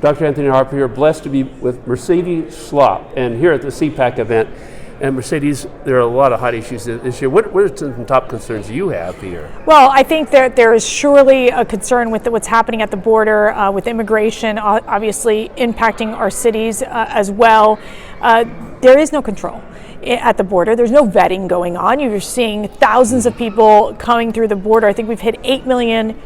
Dr. Anthony Harper here, blessed to be with Mercedes Schlapp, and here at the CPAC event. And Mercedes, there are a lot of hot issues this year. What are some top concerns you have here? Well, I think that there is surely a concern with what's happening at the border, with immigration obviously impacting our cities as well. There is no control at the border. There's no vetting going on. You're seeing thousands of people coming through the border. I think we've hit 8 million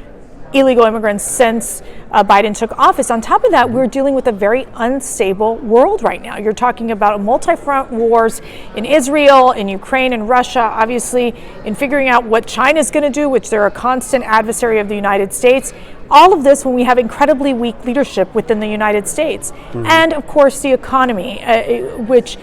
illegal immigrants since Biden took office. On top of that, we're dealing with a very unstable world right now. You're talking about multi-front wars in Israel, in Ukraine, and Russia, obviously in figuring out what China's going to do, which they're a constant adversary of the United States. All of this when we have incredibly weak leadership within the United States. And of course the economy, which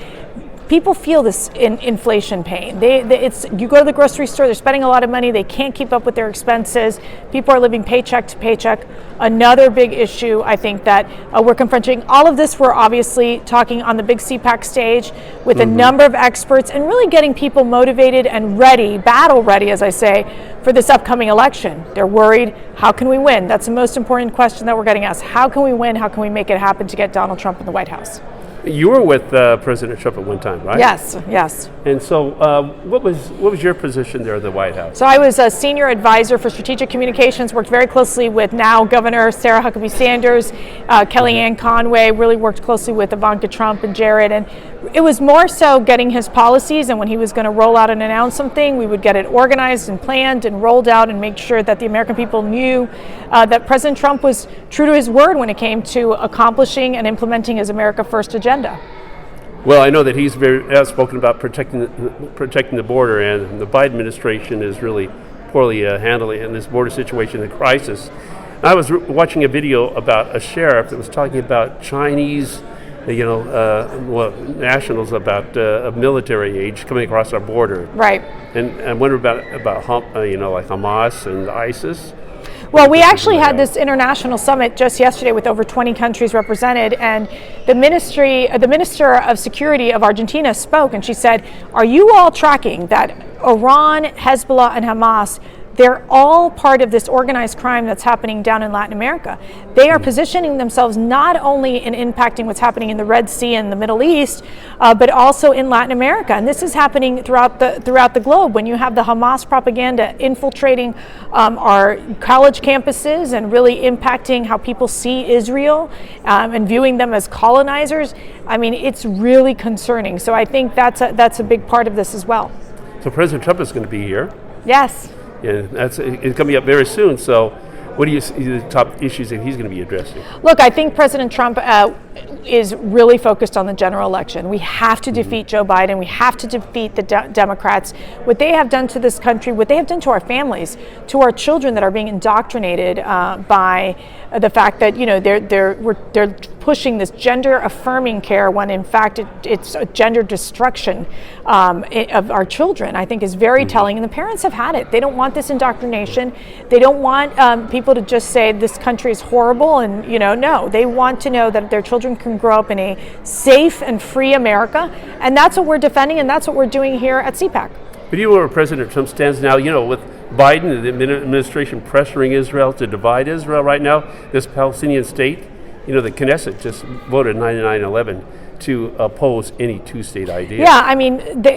people feel this inflation pain. You go to the grocery store, they're spending a lot of money, they can't keep up with their expenses. People are living paycheck to paycheck. Another big issue, I think, that we're confronting. All of this, we're obviously talking on the big CPAC stage with a number of experts and really getting people motivated and ready, battle ready, as I say, for this upcoming election. They're worried, how can we win? That's the most important question that we're getting asked. How can we win? How can we make it happen to get Donald Trump in the White House? You were with President Trump at one time, right? Yes, yes. And so what was your position there in the White House? So I was a senior advisor for strategic communications, worked very closely with now Governor Sarah Huckabee Sanders, Kellyanne Conway, really worked closely with Ivanka Trump and Jared. And it was more so getting his policies, and when he was going to roll out and announce something, we would get it organized and planned and rolled out and make sure that the American people knew that President Trump was true to his word when it came to accomplishing and implementing his America First agenda. Well, I know that he's very outspoken about protecting the border, and the Biden administration is really poorly handling this border situation, the crisis. I was watching a video about a sheriff that was talking about Chinese, nationals about military age coming across our border. Right. And I wonder about like Hamas and ISIS. Well, we actually had this international summit just yesterday with over 20 countries represented, and the Minister of Security of Argentina spoke, and she said, are you all tracking that Iran, Hezbollah, and Hamas, they're all part of this organized crime that's happening down in Latin America. They are positioning themselves not only in impacting what's happening in the Red Sea and the Middle East, but also in Latin America. And this is happening throughout the globe. When you have the Hamas propaganda infiltrating our college campuses and really impacting how people see Israel and viewing them as colonizers, I mean, it's really concerning. So I think that's a big part of this as well. So President Trump is going to be here. Yes. Yeah, it's coming up very soon. So what do you see the top issues that he's going to be addressing? Look, I think President Trump is really focused on the general election. We have to defeat Joe Biden. We have to defeat the Democrats. What they have done to this country, what they have done to our families, to our children that are being indoctrinated by the fact that they're pushing this gender affirming care when in fact it's a gender destruction of our children, I think is very telling. And the parents have had it. They don't want this indoctrination. They don't want people to just say this country is horrible and no, they want to know that their children can grow up in a safe and free America, and that's what we're defending, and that's what we're doing here at CPAC. But you know where President Trump stands now, with Biden and the administration pressuring Israel to divide Israel right now, this Palestinian State, the Knesset just voted 99-11 to oppose any two-state idea. Yeah, I mean,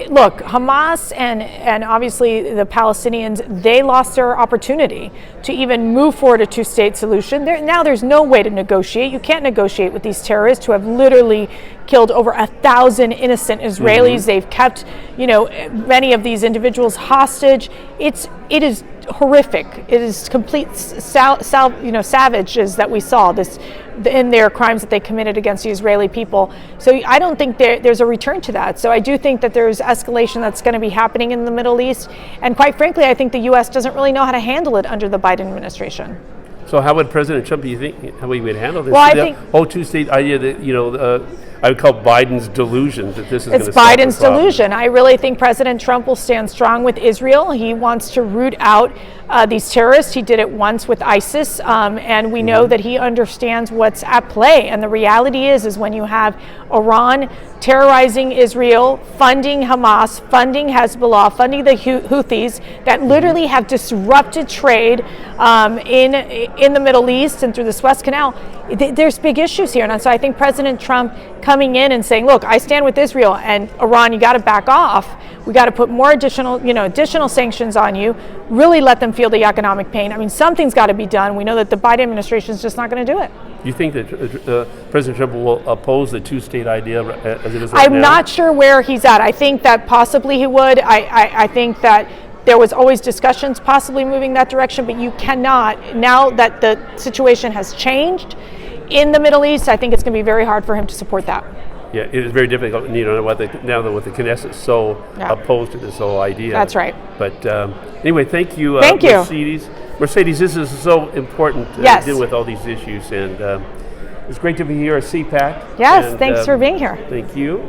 look, Hamas and obviously the Palestinians, they lost their opportunity to even move forward a two-state solution. Now there's no way to negotiate. You can't negotiate with these terrorists who have literally killed over 1,000 innocent Israelis. They've kept, many of these individuals hostage. It is horrific. It is complete savages that we saw this in their crimes that they committed against the Israeli people. So I don't think there's a return to that. So I do think that there's escalation that's going to be happening in the Middle East. And quite frankly, I think the U.S. doesn't really know how to handle it under the Biden administration. So how would President Trump, you think, how he would handle this? Well, I think whole two-state idea that, I would call Biden's delusion that this is going to It's solve the Biden's problem. delusion. I really think President Trump will stand strong with Israel. He wants to root out these terrorists. He did it once with ISIS, and we know that he understands what's at play. And the reality is when you have Iran terrorizing Israel, funding Hamas, funding Hezbollah, funding the Houthis that literally have disrupted trade in the Middle East and through the Suez Canal, there's big issues here. And so I think President Trump coming in and saying, look, I stand with Israel, and Iran, you got to back off. We got to put more additional sanctions on you, really let them feel the economic pain. I mean, something's got to be done. We know that the Biden administration is just not going to do it. Do you think that President Trump will oppose the two-state idea as it is right now? I'm not sure where he's at. I think that possibly he would. I think that there was always discussions possibly moving that direction, but you cannot. Now that the situation has changed in the Middle East, I think it's going to be very hard for him to support that. Yeah, it is very difficult, now that with the Knesset so opposed to this whole idea. That's right. But anyway, thank you, Thank you. Mercedes, this is so important to deal with all these issues, and it's great to be here at CPAC. Yes, and, thanks for being here. Thank you.